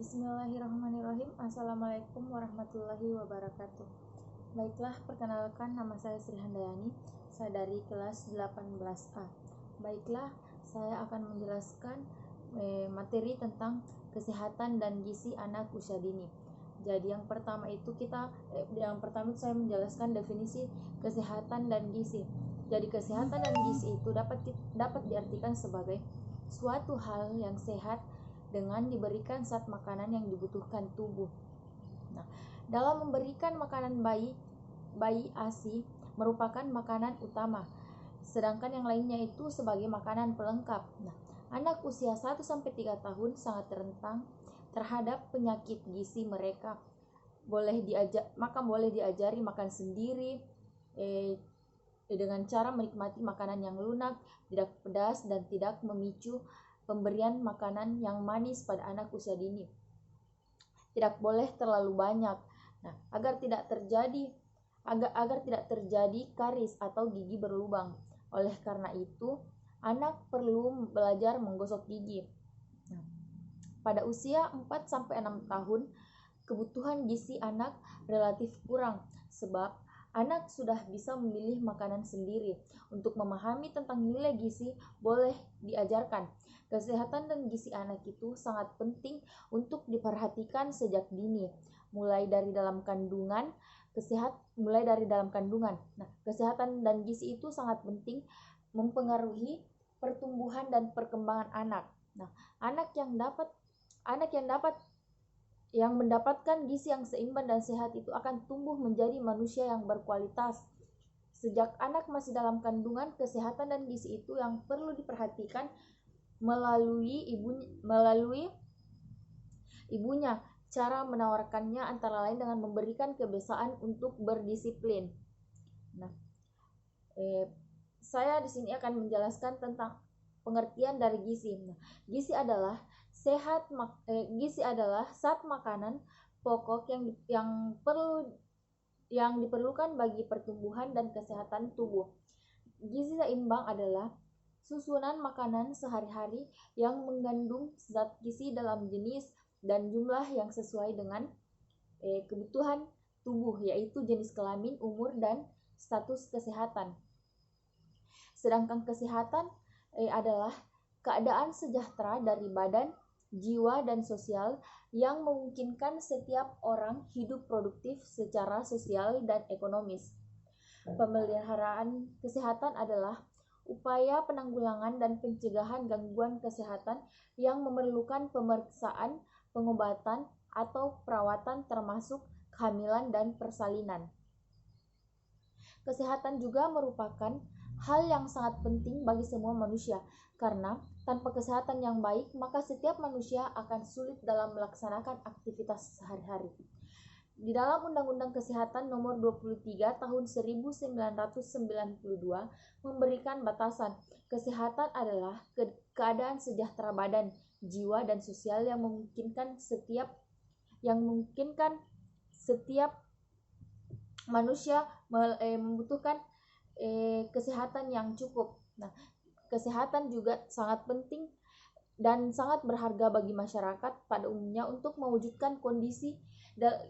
Bismillahirrahmanirrahim. Assalamualaikum warahmatullahi wabarakatuh. Baiklah, perkenalkan, nama saya Sri Handayani. Saya dari kelas 18A. Baiklah, saya akan menjelaskan materi tentang kesehatan dan gizi anak usia dini. Jadi yang pertama itu saya menjelaskan definisi kesehatan dan gizi. Jadi kesehatan dan gizi itu dapat diartikan sebagai suatu hal yang sehat dengan diberikan zat makanan yang dibutuhkan tubuh. Nah, dalam memberikan makanan bayi ASI merupakan makanan utama, sedangkan yang lainnya itu sebagai makanan pelengkap. Nah, anak usia 1-3 tahun sangat rentan terhadap penyakit gizi mereka. Boleh diajari makan sendiri dengan cara menikmati makanan yang lunak, tidak pedas, dan tidak memicu pemberian makanan yang manis pada anak usia dini. Tidak boleh terlalu banyak. Nah, agar tidak terjadi karies atau gigi berlubang. Oleh karena itu, anak perlu belajar menggosok gigi. Nah, pada usia 4-6 tahun, kebutuhan gizi anak relatif kurang sebab anak sudah bisa memilih makanan sendiri. Untuk memahami tentang nilai gizi, boleh diajarkan. Kesehatan dan gizi anak itu sangat penting untuk diperhatikan sejak dini, mulai dari dalam kandungan. Nah, kesehatan dan gizi itu sangat penting mempengaruhi pertumbuhan dan perkembangan anak. Nah, yang mendapatkan gizi yang seimbang dan sehat itu akan tumbuh menjadi manusia yang berkualitas. Sejak anak masih dalam kandungan, kesehatan dan gizi itu yang perlu diperhatikan melalui ibunya. Cara menawarkannya antara lain dengan memberikan kebiasaan untuk berdisiplin. Nah, saya di sini akan menjelaskan tentang pengertian dari gizi. Nah, gizi adalah zat makanan pokok yang diperlukan bagi pertumbuhan dan kesehatan tubuh. Gizi seimbang adalah susunan makanan sehari-hari yang mengandung zat gizi dalam jenis dan jumlah yang sesuai dengan kebutuhan tubuh, yaitu jenis kelamin, umur, dan status kesehatan. Sedangkan kesehatan adalah keadaan sejahtera dari badan, jiwa, dan sosial yang memungkinkan setiap orang hidup produktif secara sosial dan ekonomis. Pemeliharaan kesehatan adalah upaya penanggulangan dan pencegahan gangguan kesehatan yang memerlukan pemeriksaan, pengobatan, atau perawatan termasuk kehamilan dan persalinan. Kesehatan juga merupakan hal yang sangat penting bagi semua manusia, karena tanpa kesehatan yang baik, maka setiap manusia akan sulit dalam melaksanakan aktivitas sehari-hari. Di dalam Undang-Undang Kesehatan Nomor 23 Tahun 1992 memberikan batasan, kesehatan adalah keadaan sejahtera badan, jiwa, dan sosial yang memungkinkan setiap manusia membutuhkan kesehatan yang cukup. Nah, kesehatan juga sangat penting dan sangat berharga bagi masyarakat pada umumnya untuk mewujudkan kondisi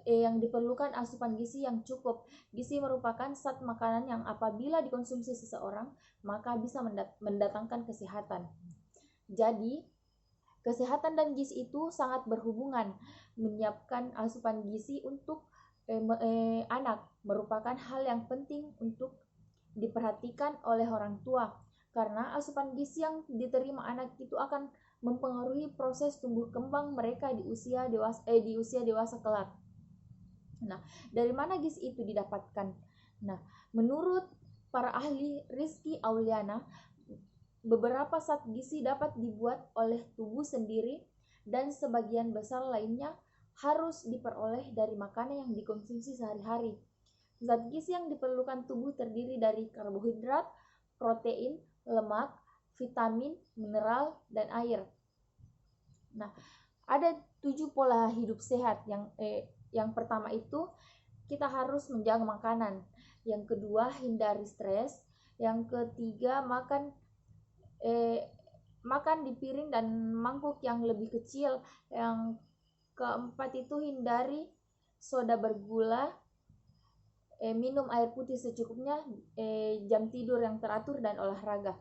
yang diperlukan asupan gizi yang cukup. Gizi merupakan zat makanan yang apabila dikonsumsi seseorang, maka bisa mendatangkan kesehatan. Jadi, kesehatan dan gizi itu sangat berhubungan. Menyiapkan asupan gizi untuk anak merupakan hal yang penting untuk diperhatikan oleh orang tua, karena asupan gizi yang diterima anak itu akan mempengaruhi proses tumbuh kembang mereka di usia dewasa kelak. Nah, dari mana gizi itu didapatkan? Nah, menurut para ahli Rizky Auliana, beberapa zat gizi dapat dibuat oleh tubuh sendiri dan sebagian besar lainnya harus diperoleh dari makanan yang dikonsumsi sehari-hari. Zat gizi yang diperlukan tubuh terdiri dari karbohidrat, protein, lemak, vitamin, mineral, dan air. Nah, ada 7 pola hidup sehat. Yang pertama itu kita harus menjaga makanan. Yang kedua, hindari stres. Yang ketiga, makan di piring dan mangkuk yang lebih kecil. Yang keempat itu hindari soda bergula, minum air putih secukupnya, jam tidur yang teratur, dan olahraga.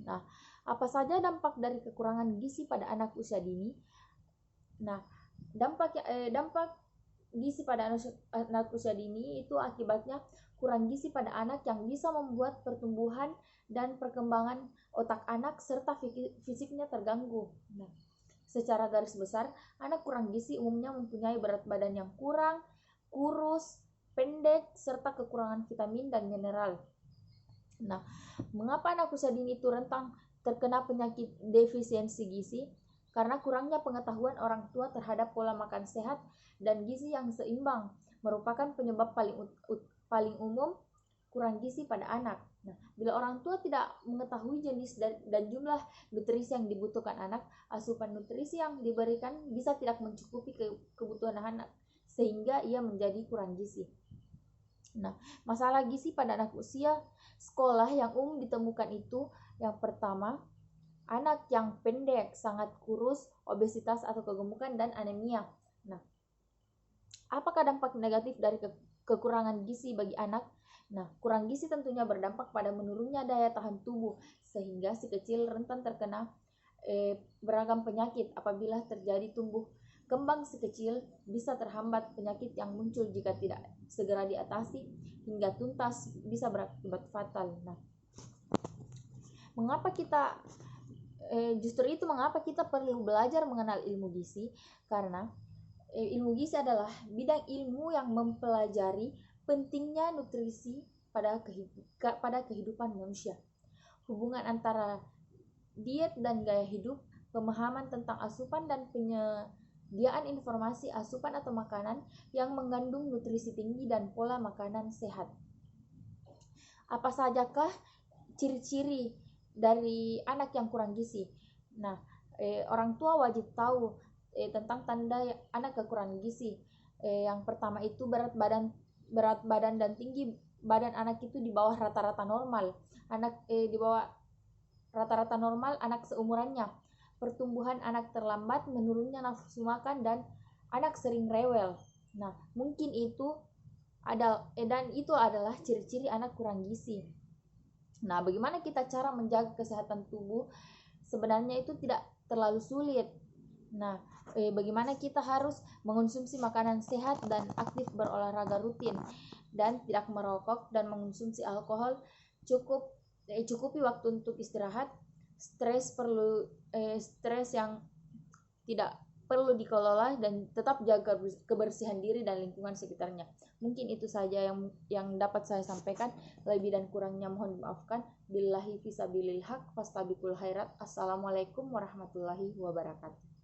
Nah, apa saja dampak dari kekurangan gizi pada anak usia dini? Nah, dampak gizi pada anak usia dini itu akibatnya kurang gizi pada anak yang bisa membuat pertumbuhan dan perkembangan otak anak serta fisiknya terganggu. Nah, secara garis besar, anak kurang gizi umumnya mempunyai berat badan yang kurang, kurus, pendek, serta kekurangan vitamin dan mineral. Nah, mengapa anak usia dini itu rentan terkena penyakit defisiensi gizi? Karena kurangnya pengetahuan orang tua terhadap pola makan sehat dan gizi yang seimbang merupakan penyebab paling umum kurang gizi pada anak. Nah, bila orang tua tidak mengetahui jenis dan jumlah nutrisi yang dibutuhkan anak, asupan nutrisi yang diberikan bisa tidak mencukupi kebutuhan anak, sehingga ia menjadi kurang gizi. Nah, masalah gizi pada anak usia sekolah yang umum ditemukan itu, yang pertama, anak yang pendek, sangat kurus, obesitas atau kegemukan, dan anemia. Nah, apakah dampak negatif dari kekurangan gizi bagi anak? Nah, kurang gizi tentunya berdampak pada menurunnya daya tahan tubuh, sehingga si kecil rentan terkena beragam penyakit. Apabila terjadi tumbuh kembang si kecil bisa terhambat, penyakit yang muncul jika tidak segera diatasi hingga tuntas bisa berakibat fatal. Nah, mengapa kita perlu belajar mengenal ilmu gizi? Karena ilmu gizi adalah bidang ilmu yang mempelajari pentingnya nutrisi pada kehidupan manusia. Hubungan antara diet dan gaya hidup, pemahaman tentang asupan dan penyediaan informasi asupan atau makanan yang mengandung nutrisi tinggi dan pola makanan sehat. Apa sajakah ciri-ciri dari anak yang kurang gizi? Nah, orang tua wajib tahu tentang tanda anak kekurangan gizi. Yang pertama itu berat badan dan tinggi badan anak itu di bawah rata-rata normal. Di bawah rata-rata normal anak seumurannya. Pertumbuhan anak terlambat, menurunnya nafsu makan, dan anak sering rewel. Nah, mungkin itu adalah ciri-ciri anak kurang gizi. Nah, bagaimana kita cara menjaga kesehatan tubuh? Sebenarnya itu tidak terlalu sulit. Nah, bagaimana kita harus mengonsumsi makanan sehat dan aktif berolahraga rutin, dan tidak merokok dan mengonsumsi alkohol. Cukupi waktu untuk istirahat. Stres yang tidak perlu dikelola, dan tetap jaga kebersihan diri dan lingkungan sekitarnya. Mungkin itu saja yang dapat saya sampaikan. Lebih dan kurangnya mohon dimaafkan. Billahi fisabilil haq fastabiqul khairat. Assalamualaikum warahmatullahi wabarakatuh.